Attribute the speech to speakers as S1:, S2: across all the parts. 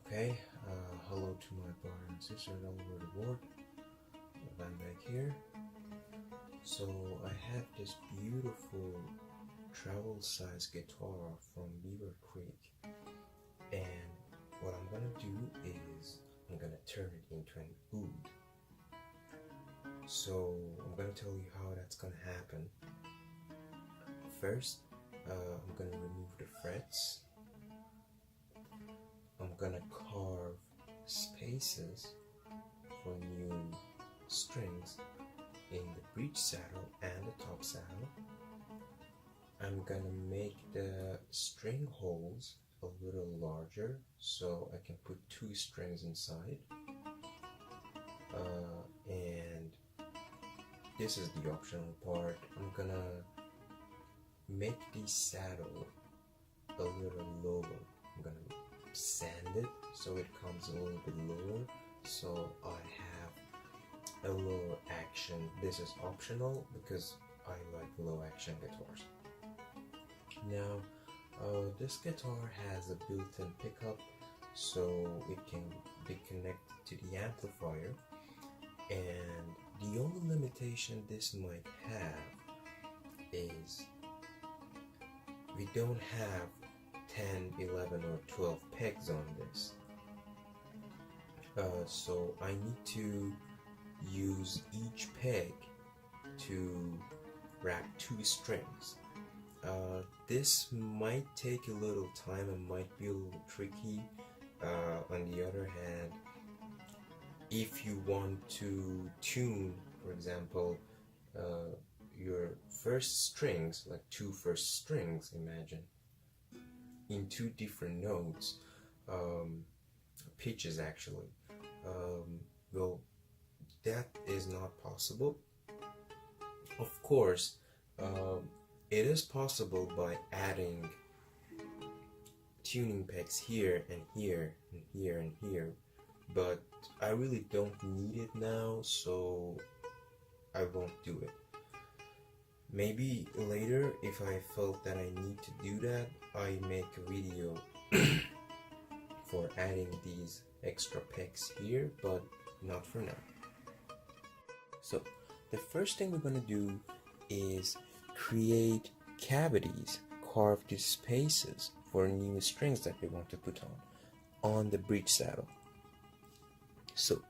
S1: Okay, hello to my brothers and sisters all over the world. Vandike here. So I have this beautiful travel size guitar from Beaver Creek, and what I'm gonna do is I'm gonna turn it into an oud. So I'm gonna tell you how that's gonna happen. First, I'm gonna remove the frets. I'm gonna carve spaces for new strings in the bridge saddle and the top saddle. I'm gonna make the string holes a little larger so I can put 2 strings inside. And this is the optional part. I'm gonna make the saddle a little lower. I'm gonna sand it so it comes a little bit lower, so I have a lower action. This is optional because I like low action guitars. Now this guitar has a built-in pickup, so it can be connected to the amplifier, and the only limitation this might have is we don't have 10, 11 or 12 pegs on this, so I need to use each peg to wrap 2 strings. This might take a little time and might be a little tricky. On the other hand, if you want to tune, for example, your first strings, like 2 first strings, imagine, in 2 different notes, pitches actually, well, that is not possible. Of course, it is possible by adding tuning pegs here and here and here and here, but I really don't need it now, so I won't do it. Maybe later, if I felt that I need to do that, I make a video for adding these extra pegs here, but not for now. So the first thing we're gonna do is create cavities, carve these spaces for new strings that we want to put on the bridge saddle. So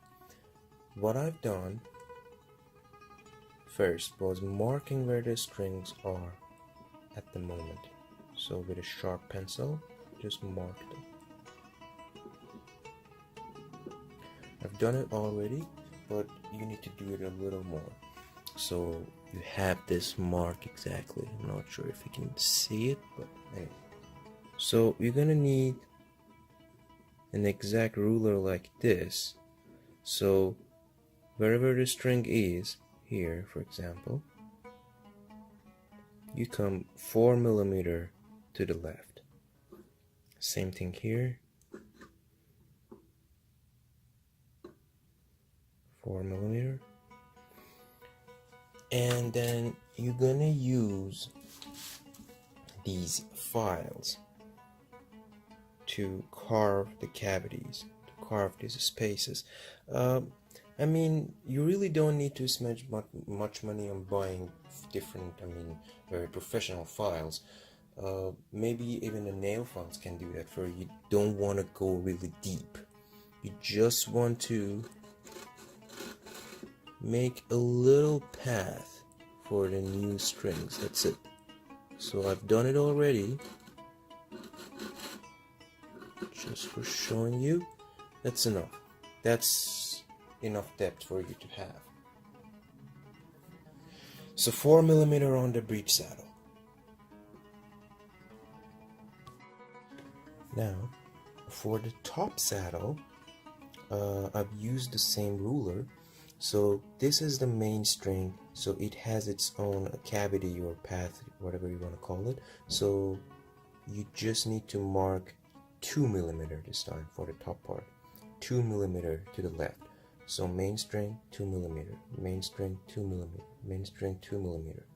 S1: what I've done first was marking where the strings are at the moment. So with a sharp pencil, just mark them. I've done it already, but you need to do it a little more, so you have this mark exactly. I'm not sure if you can see it, but anyway. So you're gonna need an exact ruler like this, so wherever the string is, here for example, you come 4 millimeter to the left. Same thing here, 4 millimeter. And then you're gonna use these files to carve the cavities, to carve these spaces. I mean, you really don't need to spend much money on buying different, very professional files. Maybe even the nail files can do that for you. You don't want to go really deep. You just want to make a little path for the new strings. That's it. So I've done it already, just for showing you. That's enough. That's enough depth for you to have. So 4 millimeter on the bridge saddle. Now for the top saddle, I've used the same ruler. So this is the main string, so it has its own cavity or path, whatever you want to call it. So you just need to mark 2 millimeter this time for the top part. 2 millimeter to the left. So main string 2 millimeter, main string 2 millimeter, main string 2 millimeter.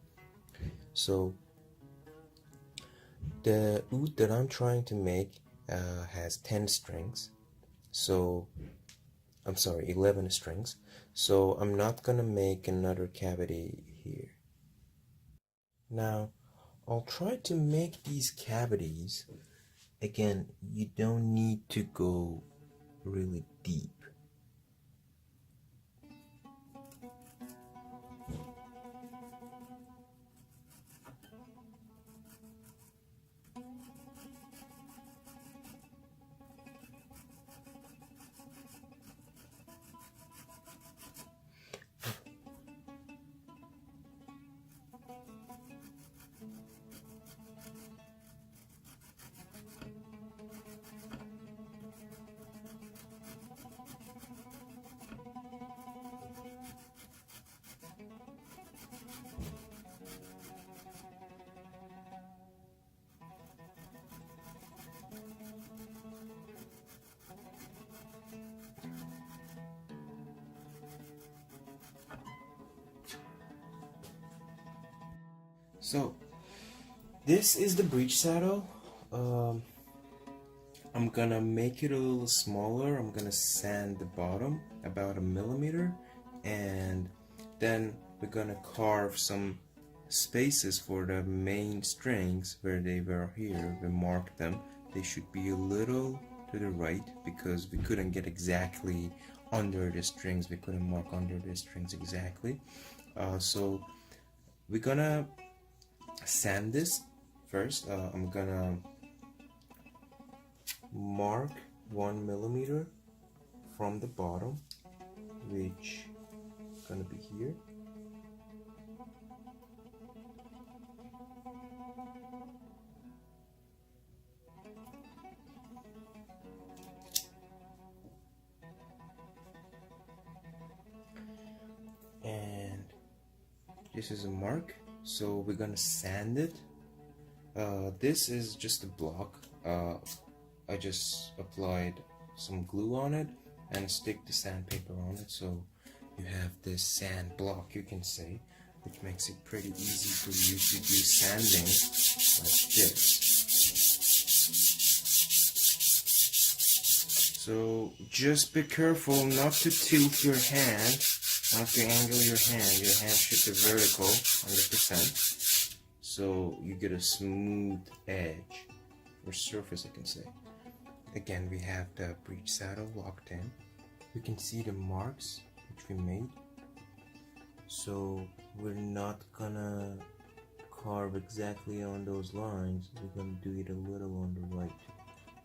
S1: So the oud that I'm trying to make has 10 strings. So I'm sorry, 11 strings. So I'm not gonna make another cavity here. Now I'll try to make these cavities. Again, you don't need to go really deep. So this is the breech saddle. I'm gonna make it a little smaller. I'm gonna sand the bottom about 1 millimeter, and then we're gonna carve some spaces for the main strings where they were here. We marked them. They should be a little to the right because we couldn't get exactly under the strings. We couldn't mark under the strings exactly. So we're gonna sand this first. I'm gonna mark 1 millimeter from the bottom, which is gonna be here. And this is a mark, so we're gonna sand it. This is just a block. I just applied some glue on it and stick the sandpaper on it, so you have this sand block, you can say, which makes it pretty easy for you to do sanding like this. So just be careful not to tilt your hand, not to angle your hand. Your hand should be vertical 100%, so you get a smooth edge or surface, I can say. Again, we have the breech saddle locked in. You can see the marks which we made. So we're not gonna carve exactly on those lines. We're gonna do it a little on the right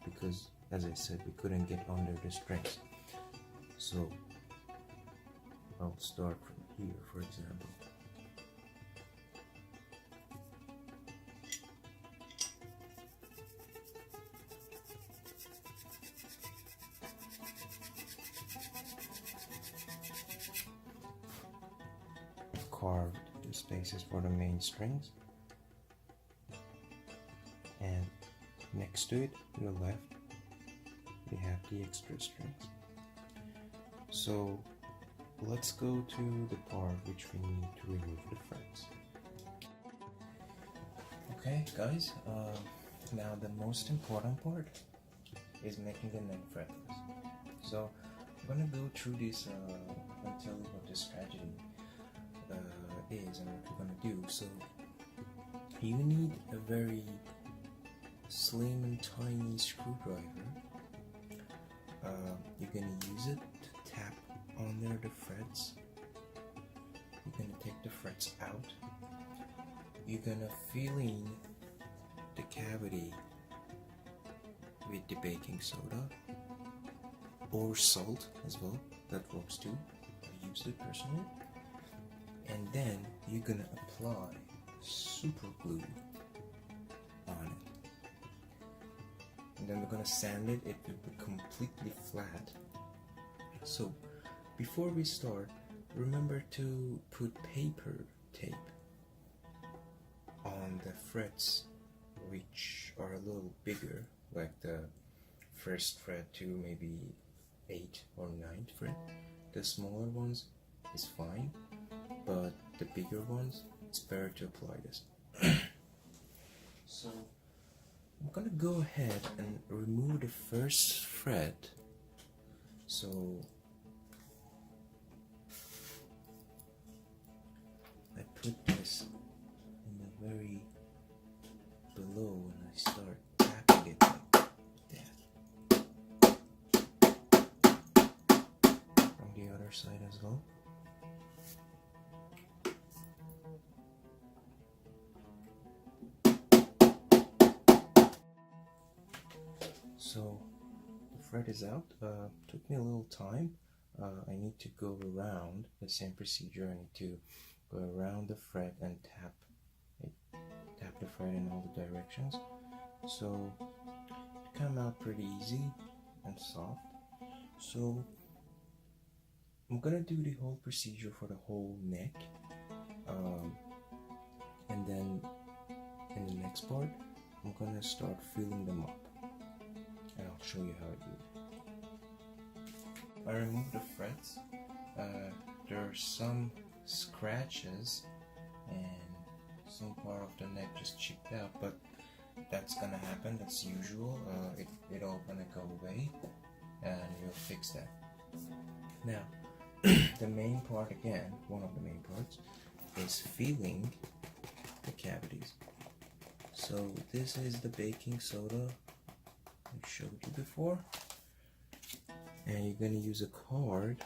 S1: because, as I said, we couldn't get under the strings. So I'll start from here, for example. Carved the spaces for the main strings, and next to it, to the left, we have the extra strings. So let's go to the part which we need to remove the frets. Okay guys, now the most important part is making the neck fretless. So I'm gonna go through this and tell you what the strategy is and what we're gonna do. So you need a very slim and tiny screwdriver. You're gonna use it to tap under the frets. You're gonna take the frets out. You're gonna fill in the cavity with the baking soda or salt as well, that works too. I used it personally. And then you're gonna apply super glue on it. And then we're gonna sand it. It will be completely flat. So before we start, remember to put paper tape on the frets which are a little bigger, like the first fret to maybe 8th or 9th fret. The smaller ones is fine, but the bigger ones, it's better to apply this. So I'm gonna go ahead and remove the first fret. So I put this in the very below and I start tapping it like that. From the other side as well. So the fret is out. Took me a little time. I need to go around the same procedure. I need to go around the fret and tap the fret in all the directions. So it came out pretty easy and soft. So I'm gonna do the whole procedure for the whole neck, and then in the next part I'm gonna start filling them up, and I'll show you how I do it. I removed the frets. There are some scratches and some part of the neck just chipped out, but that's gonna happen, that's usual. It all gonna go away and we'll fix that. Now the main part, again, one of the main parts, is filling the cavities. So this is the baking soda I showed you before, and you're gonna use a card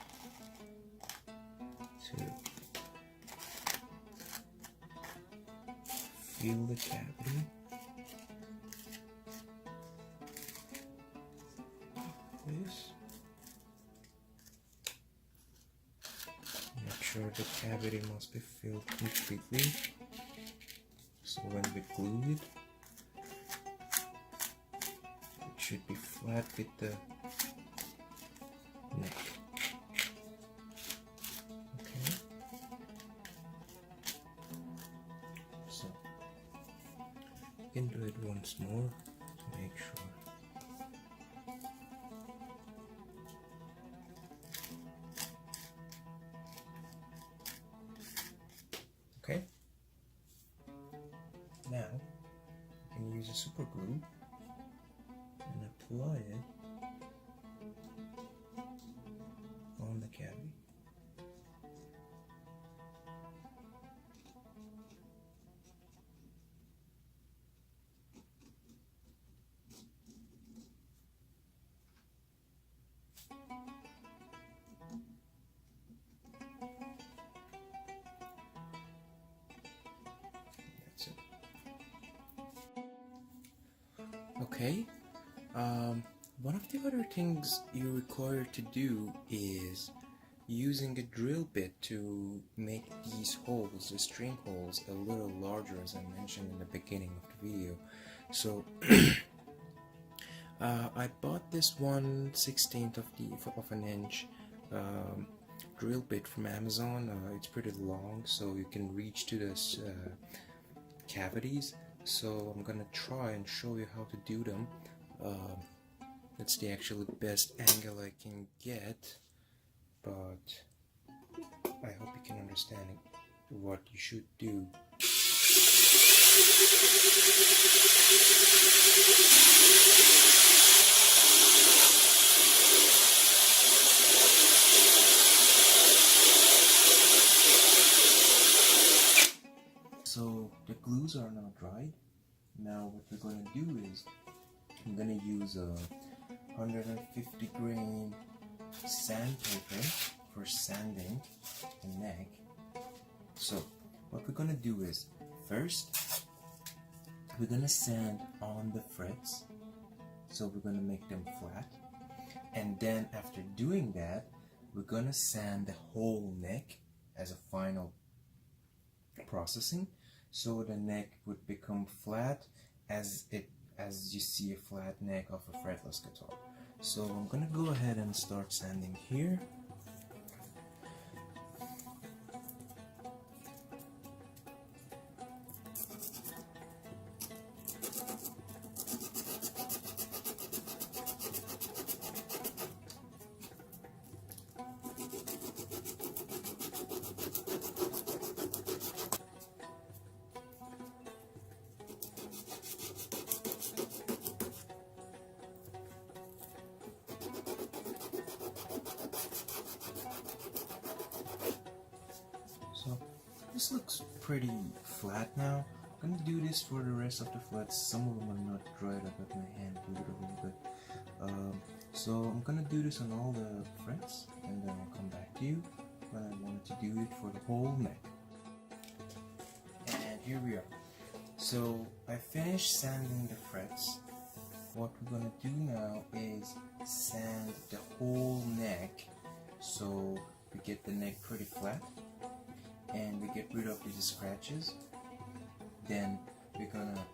S1: to fill the cavity. This. Make sure the cavity must be filled completely. So when we glue it, it should be flat with the neck. Okay. So you can do it once more to make sure. Okay. Now you can use a super glue and apply it on the cavity. That's it. Okay. One of the other things you're required to do is using a drill bit to make these holes, the string holes, a little larger, as I mentioned in the beginning of the video. So I bought this 1/16 of an inch drill bit from Amazon. It's pretty long, so you can reach to this cavities. So I'm gonna try and show you how to do them. That's the actually best angle I can get, but I hope you can understand what you should do. So the glues are now dried. Now what we're going to do is I'm going to use a 150 grain sandpaper for sanding the neck. So what we're going to do is, first we're going to sand on the frets, so we're going to make them flat, and then after doing that we're going to sand the whole neck as a final processing, so the neck would become flat as you see a flat neck of a fretless guitar. So I'm gonna go ahead and start sanding here. this looks pretty flat now. I'm gonna do this for the rest of the flats. Some of them are not dried. I got my hand a little bit. So I'm gonna do this on all the frets, and then I'll come back to you when I wanted to do it for the whole neck. And here we are. So I finished sanding the frets. What we're gonna do now is sand the whole neck, so we get the neck pretty flat, and we get rid of these scratches. Then we're gonna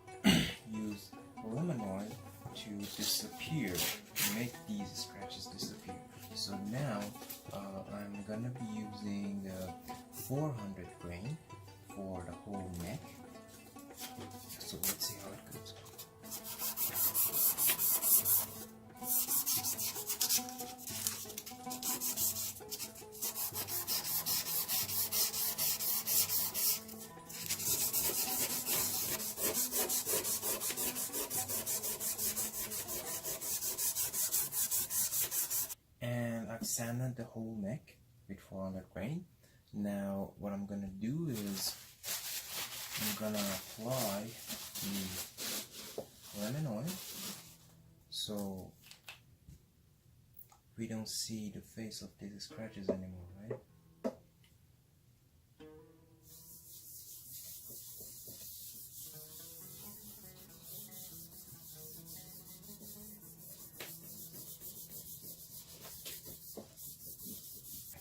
S1: use lemon oil to disappear, to make these scratches disappear. So now I'm gonna be using 400 grain for the whole neck. So let's see how it goes. And I've sanded the whole neck with 400 grain. Now what I'm gonna do is I'm gonna apply the lemon oil so we don't see the face of these scratches anymore, right?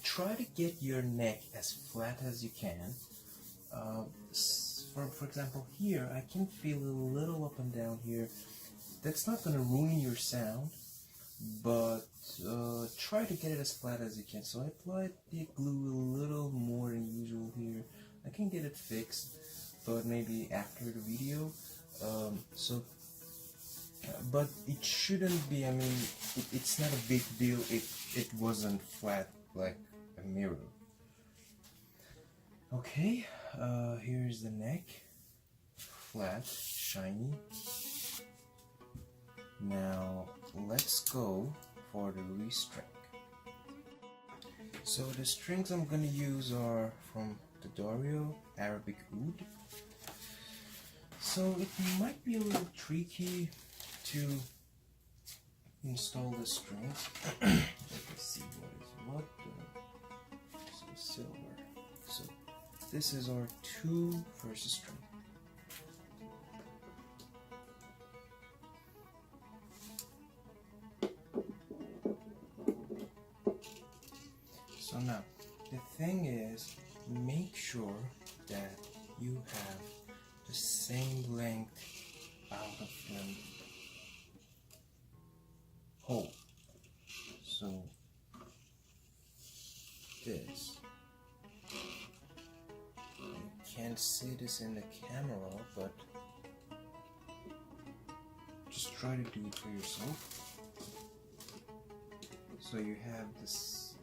S1: Try to get your neck as flat as you can. For example, here I can feel a little up and down here. That's not going to ruin your sound, but try to get it as flat as you can. So I applied the glue a little more than usual here. I can get it fixed, but maybe after the video. But it shouldn't be. I mean, it's not a big deal. It wasn't flat like a mirror. Okay, here's the neck, flat, shiny. Now let's go for the restring. So the strings I'm gonna use are from the Dario Arabic Oud. So it might be a little tricky to install the strings. Let's see what is what. So silver. So this is our 2 first string. So now the thing is, make sure that you have the same length out of the hole. So this, you can't see this in the camera, but just try to do it for yourself. So you have this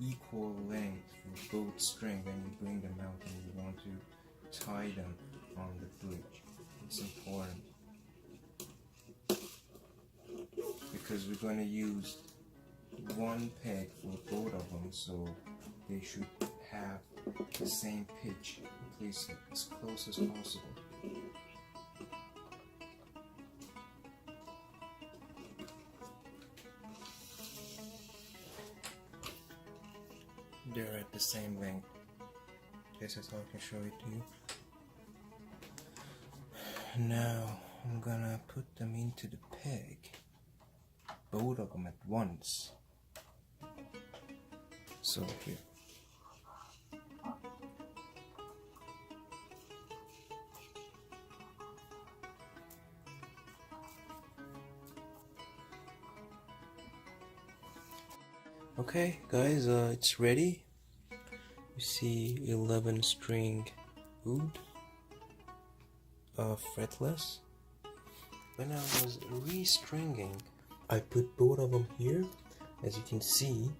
S1: equal length for both strings when you bring them out and you want to tie them on the bridge. It's important because we're going to use one peg for both of them, so they should have the same pitch. Place it as close as possible. They're at the same length. This is how I can show it to you. Now I'm gonna put them into the peg, both of them at once. So here. Okay guys, it's ready. You see 11 string oud, fretless. When I was restringing, I put both of them here. As you can see,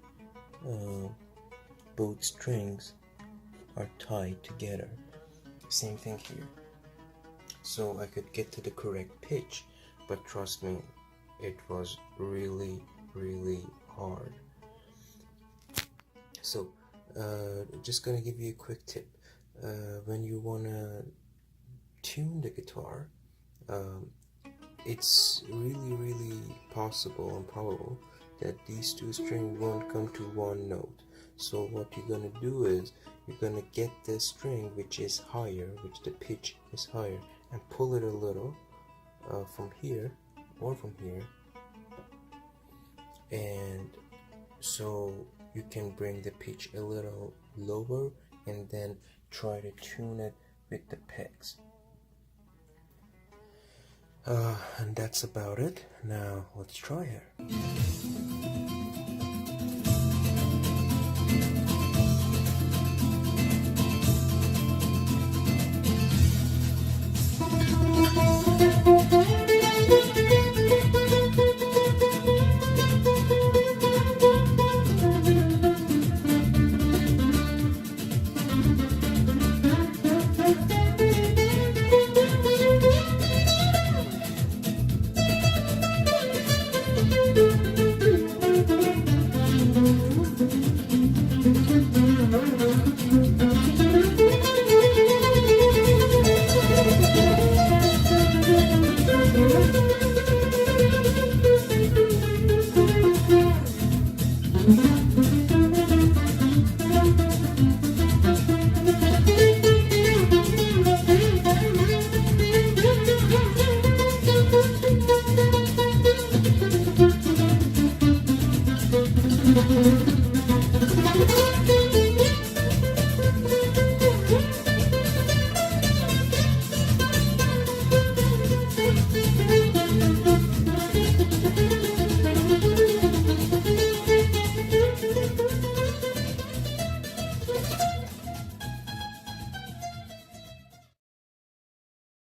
S1: both strings are tied together. Same thing here. So I could get to the correct pitch, but trust me, it was really hard. So just gonna give you a quick tip. when you wanna tune the guitar, it's really possible and probable that these two strings won't come to one note. So what you're gonna do is you're gonna get the string which is higher, which the pitch is higher, and pull it a little from here or from here, and so you can bring the pitch a little lower and then try to tune it with the pegs. And that's about it. Now let's try it.